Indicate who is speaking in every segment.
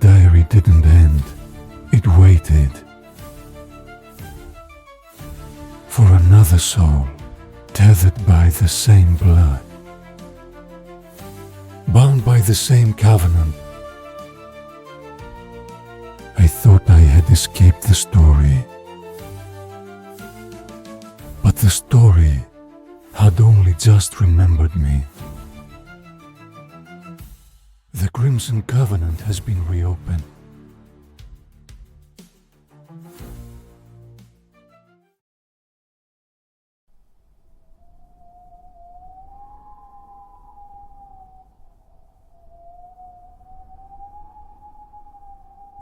Speaker 1: diary didn't end. It waited for another soul, tethered by the same blood, bound by the same covenant. I thought I had escaped the story, but the story had only just remembered me. The Crimson Covenant has been reopened.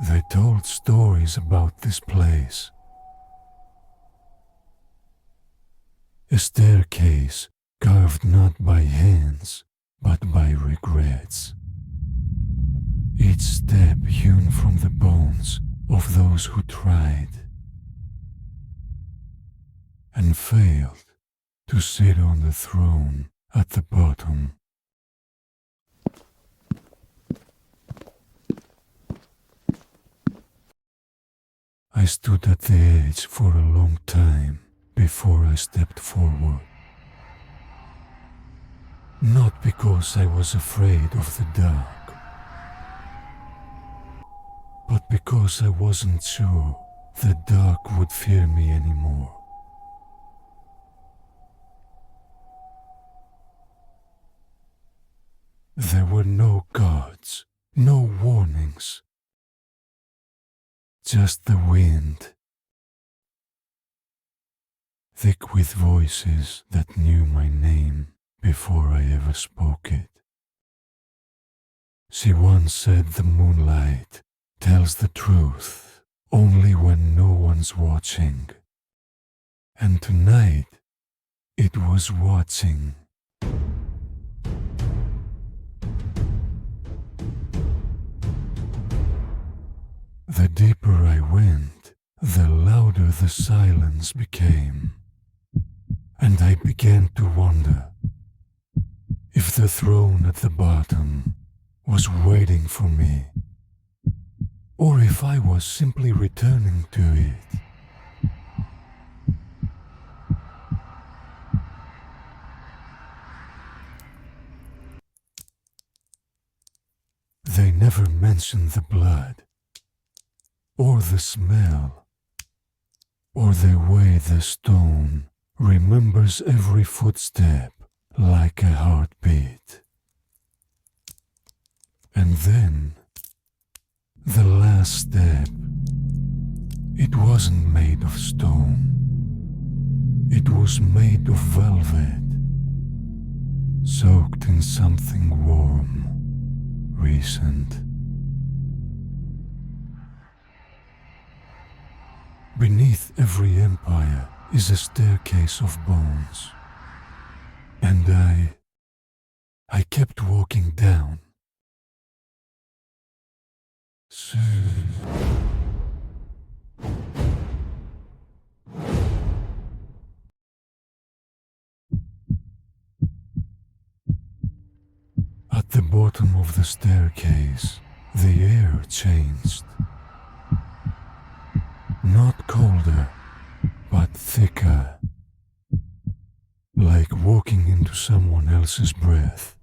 Speaker 1: They told stories about this place. A staircase carved not by hands, but by regrets. Each step hewn from the bones of those who tried and failed to sit on the throne at the bottom. I stood at the edge for a long time before I stepped forward. Not because I was afraid of the dark, but because I wasn't sure the dark would fear me anymore. There were no guards, no warnings, just the wind, thick with voices that knew my name before I ever spoke it. She once said the moonlight tells the truth only when no one's watching, and tonight it was watching. The deeper I went, the louder the silence became, and I began to wonder if the throne at the bottom was waiting for me, or if I was simply returning to it. They never mentioned the blood, or the smell, or the way the stone remembers every footstep like a heartbeat. And then, the last step, it wasn't made of stone. It was made of velvet, soaked in something warm, recent. Beneath every empire is a staircase of bones, and I kept walking down. At the bottom of the staircase, the air changed. Not colder, but thicker, like walking into someone else's breath.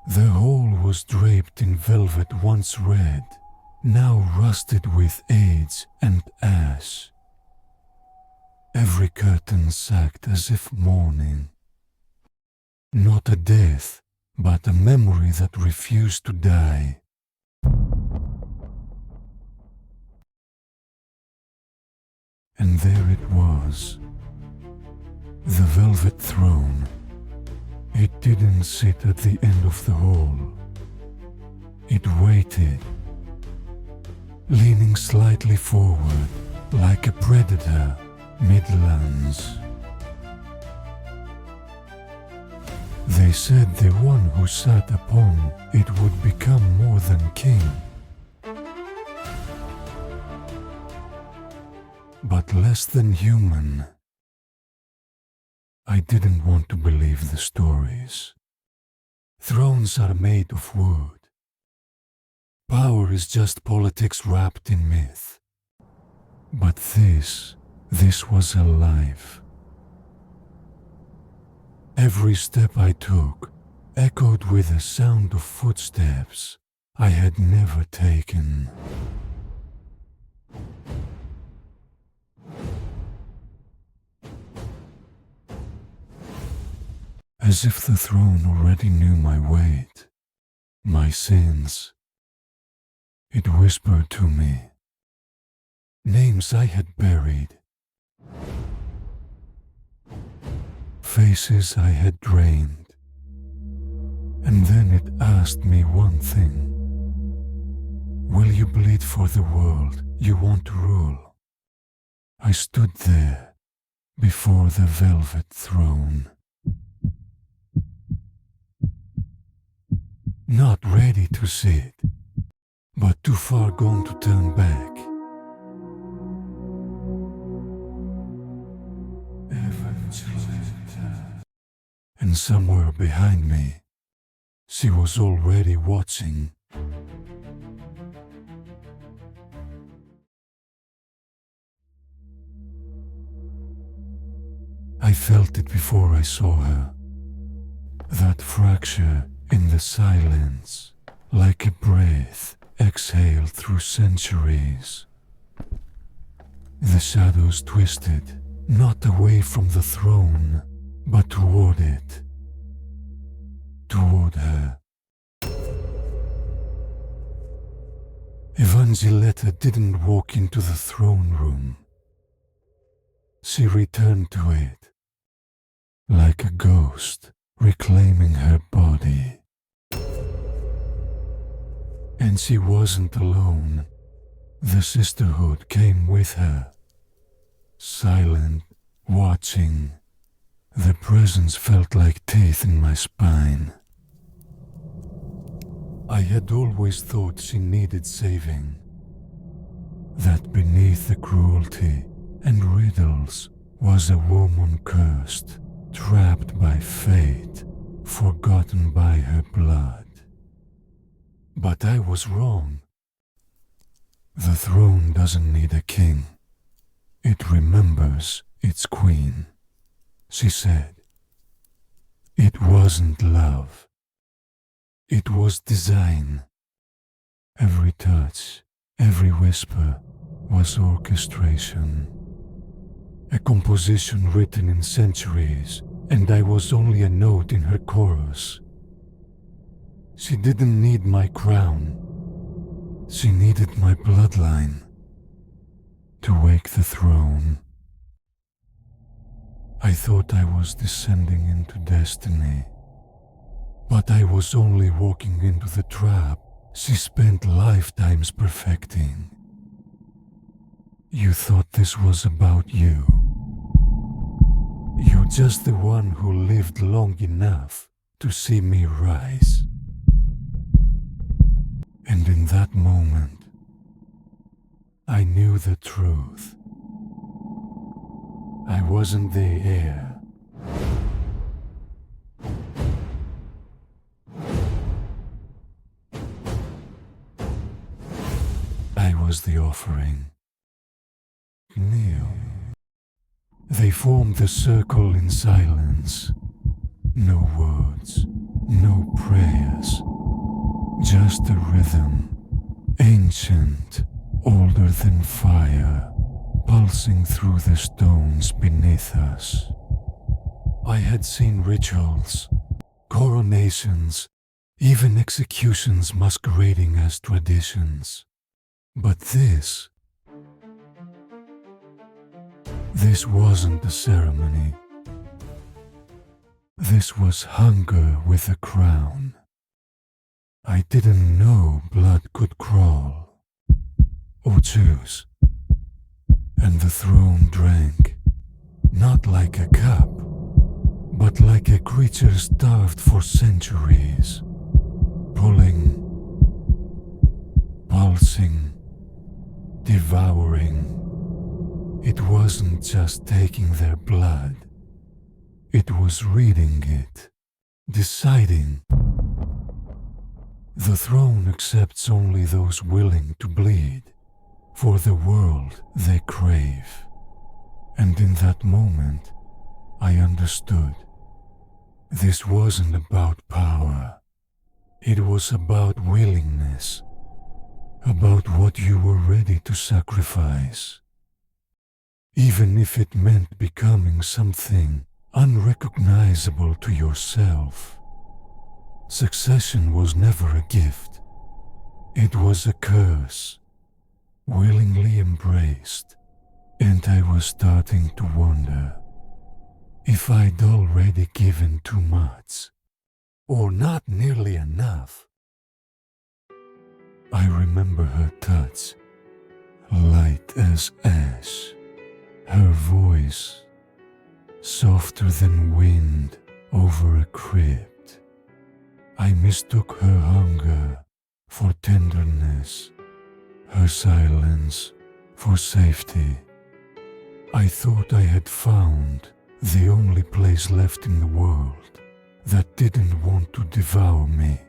Speaker 1: The hall was draped in velvet once red, now rusted with age and ash. Every curtain sagged as if mourning. Not a death, but a memory that refused to die. And there it was, the velvet throne. It didn't sit at the end of the hall. It waited, leaning slightly forward like a predator mid-lunge. They said the one who sat upon it would become more than king. But less than human. I didn't want to believe the stories. Thrones are made of wood, Power is just politics wrapped in myth. But this was alive. Every step I took echoed with a sound of footsteps I had never taken. As if the throne already knew my weight, my sins. It whispered to me, names I had buried, faces I had drained, and then it asked me one thing. Will you bleed for the world you want to rule? I stood there before the velvet throne, not ready to sit, but too far gone to turn back. Evangeletta. And somewhere behind me, she was already watching. I felt it before I saw her. That fracture in the silence, like a breath exhaled through centuries. The shadows twisted, not away from the throne, but toward it. Toward her. Evangeletta didn't walk into the throne room. She returned to it, like a ghost reclaiming her body. And she wasn't alone. The Sisterhood came with her, silent, watching. The presence felt like teeth in my spine. I had always thought she needed saving, that beneath the cruelty and riddles was a woman cursed, trapped by fate, forgotten by her blood. But I was wrong. The throne doesn't need a king. It remembers its queen, she said. It wasn't love. It was design. Every touch, every whisper was orchestration. A composition written in centuries, and I was only a note in her chorus. She didn't need my crown. She needed my bloodline to wake the throne. I thought I was descending into destiny, but I was only walking into the trap she spent lifetimes perfecting. You thought this was about you. You're just the one who lived long enough to see me rise. And in that moment, I knew the truth. I wasn't the heir. I was the offering. Kneel. They formed the circle in silence. No words, no prayers. Just a rhythm, ancient, older than fire, pulsing through the stones beneath us. I had seen rituals, coronations, even executions masquerading as traditions. But this wasn't a ceremony. This was hunger with a crown. I didn't know blood could crawl or choose. And the throne drank, not like a cup, but like a creature starved for centuries, pulling, pulsing, devouring. It wasn't just taking their blood. It was reading it, deciding The throne accepts only those willing to bleed for the world they crave. And in that moment, I understood. This wasn't about power. It was about willingness, about what you were ready to sacrifice. Even if it meant becoming something unrecognizable to yourself. Succession was never a gift. It was a curse, willingly embraced, and I was starting to wonder if I'd already given too much, or not nearly enough. I remember her touch, light as ash, her voice, softer than wind over a crypt. I mistook her hunger for tenderness, her silence for safety. I thought I had found the only place left in the world that didn't want to devour me.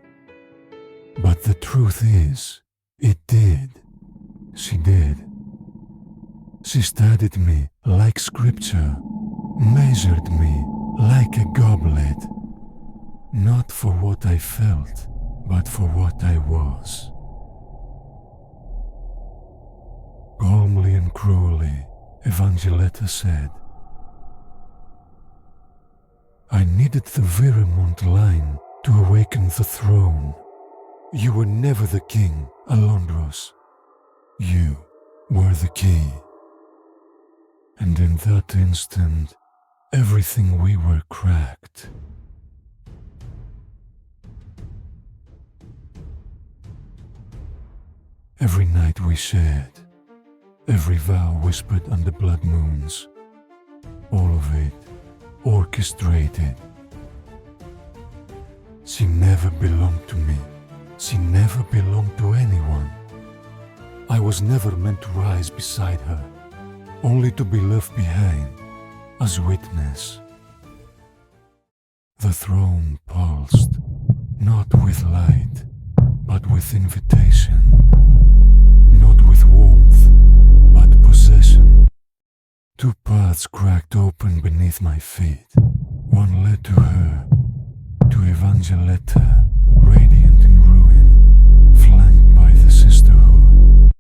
Speaker 1: But the truth is, it did. She did. She studied me like scripture, measured me like a goblet, not for what I felt, but for what I was. Calmly and cruelly, Evangeletta said, I needed the Viremont line to awaken the throne. You were never the king, Alondrus. You were the key. And in that instant, everything we were cracked. Every night we shared, every vow whispered under blood moons, all of it orchestrated. She never belonged to me. She never belonged to anyone. I was never meant to rise beside her, only to be left behind as witness. The throne pulsed, not with light, but with invitation. Not with warmth, but possession. Two paths cracked open beneath my feet. One led to her, to Evangeletta, radiant in ruin, flanked by the Sisterhood.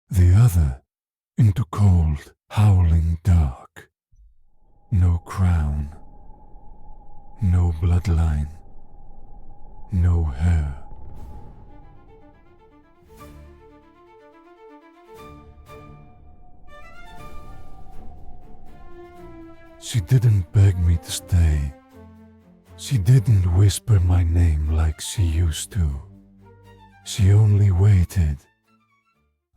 Speaker 1: The other, into cold, howling dark. No crown, no bloodline, no hair. She didn't beg me to stay. She didn't whisper my name like she used to. She only waited,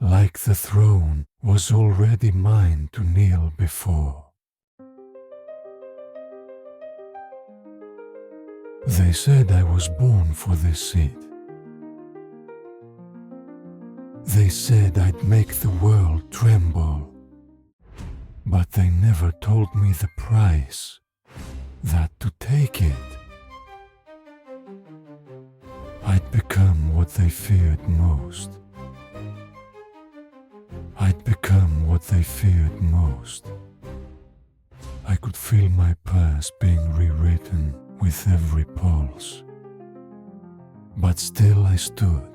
Speaker 1: like the throne was already mine to kneel before. They said I was born for this seat. They said I'd make the world tremble. But they never told me the price, that to take it, I'd become what they feared most. I'd become what they feared most. I could feel my past being rewritten with every pulse. But still I stood.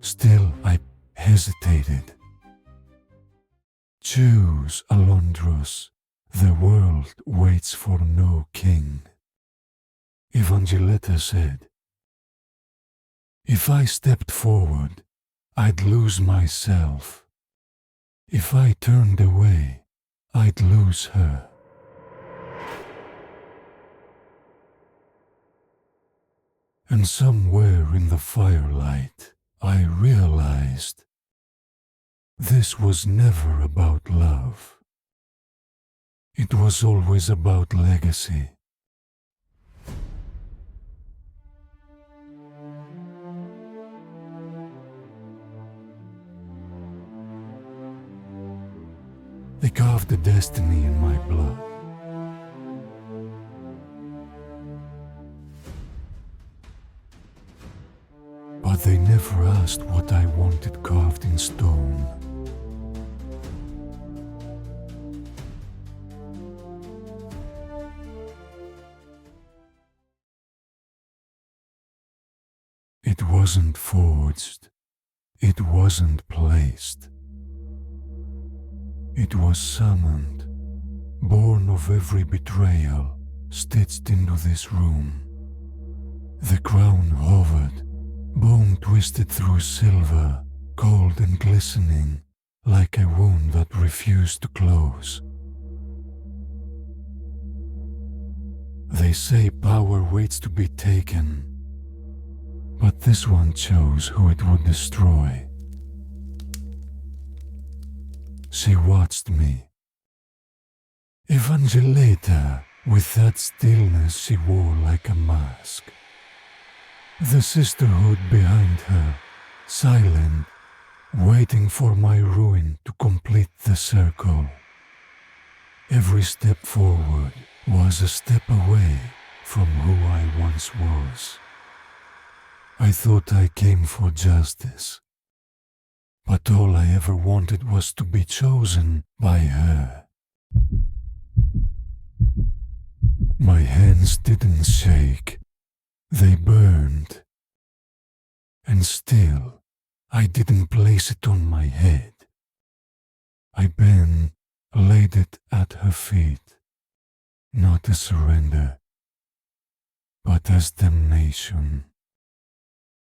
Speaker 1: Still I hesitated. Choose, Alondrus, the world waits for no king. Evangeletta said, if I stepped forward, I'd lose myself. If I turned away, I'd lose her. And somewhere in the firelight, I realized this was never about love. It was always about legacy. They carved a destiny in my blood. never asked what I wanted carved in stone. It wasn't forged. It wasn't placed. It was summoned, born of every betrayal, stitched into this room. The crown hovered, bone twisted through silver, cold and glistening, like a wound that refused to close. They say power waits to be taken, but this one chose who it would destroy. She watched me. Evangeletta, with that stillness she wore like a mask. The Sisterhood behind her, silent, waiting for my ruin to complete the circle. Every step forward was a step away from who I once was. I thought I came for justice, but all I ever wanted was to be chosen by her. My hands didn't shake, they burned. And still, I didn't place it on my head. I bent, laid it at her feet, not as surrender, but as damnation.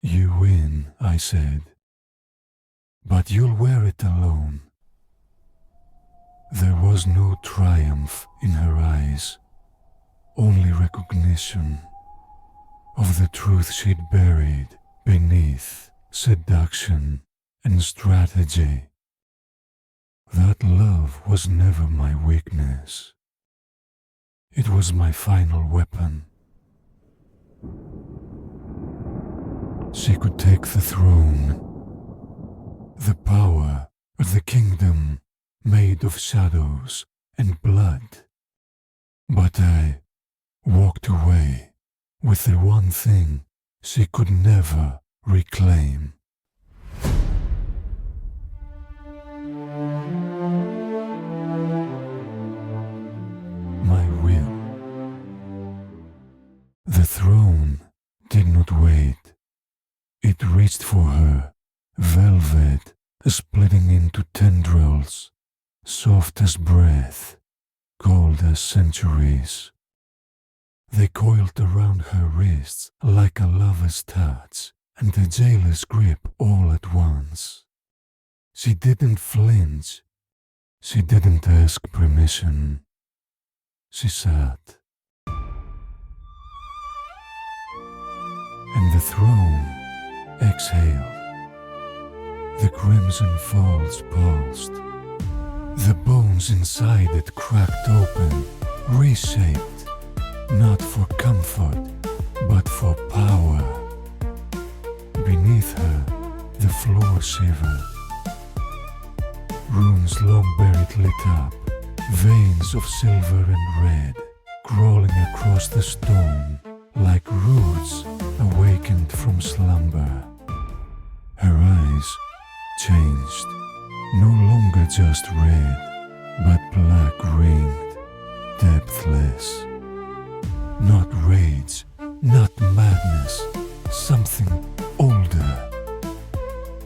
Speaker 1: You win, I said, but you'll wear it alone. There was no triumph in her eyes, only recognition of the truth she'd buried beneath seduction and strategy. That love was never my weakness. It was my final weapon. She could take the throne, the power of the kingdom made of shadows and blood. But I walked away with the one thing she could never reclaim. My will. The throne did not wait. It reached for her, velvet, splitting into tendrils, soft as breath, cold as centuries. They coiled around her wrists like a lover's touch and a jailer's grip all at once. She didn't flinch. She didn't ask permission. She sat. And the throne exhaled. The crimson folds pulsed. The bones inside it cracked open, reshaped, not for comfort, but for power. Beneath her, the floor shivered. Runes long buried lit up, veins of silver and red, crawling across the stone like roots awakened from slumber. Her eyes changed, no longer just red, but black-ringed, depthless. Not rage, not madness, something older.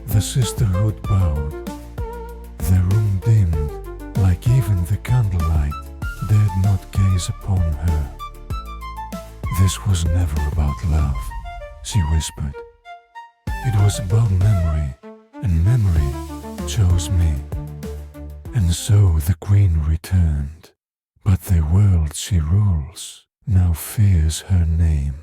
Speaker 1: The Sisterhood bowed. The room dimmed, like even the candlelight dared not gaze upon her. This was never about love, she whispered. It was about memory, and memory chose me. And so the queen returned, but the world she rules now fears her name.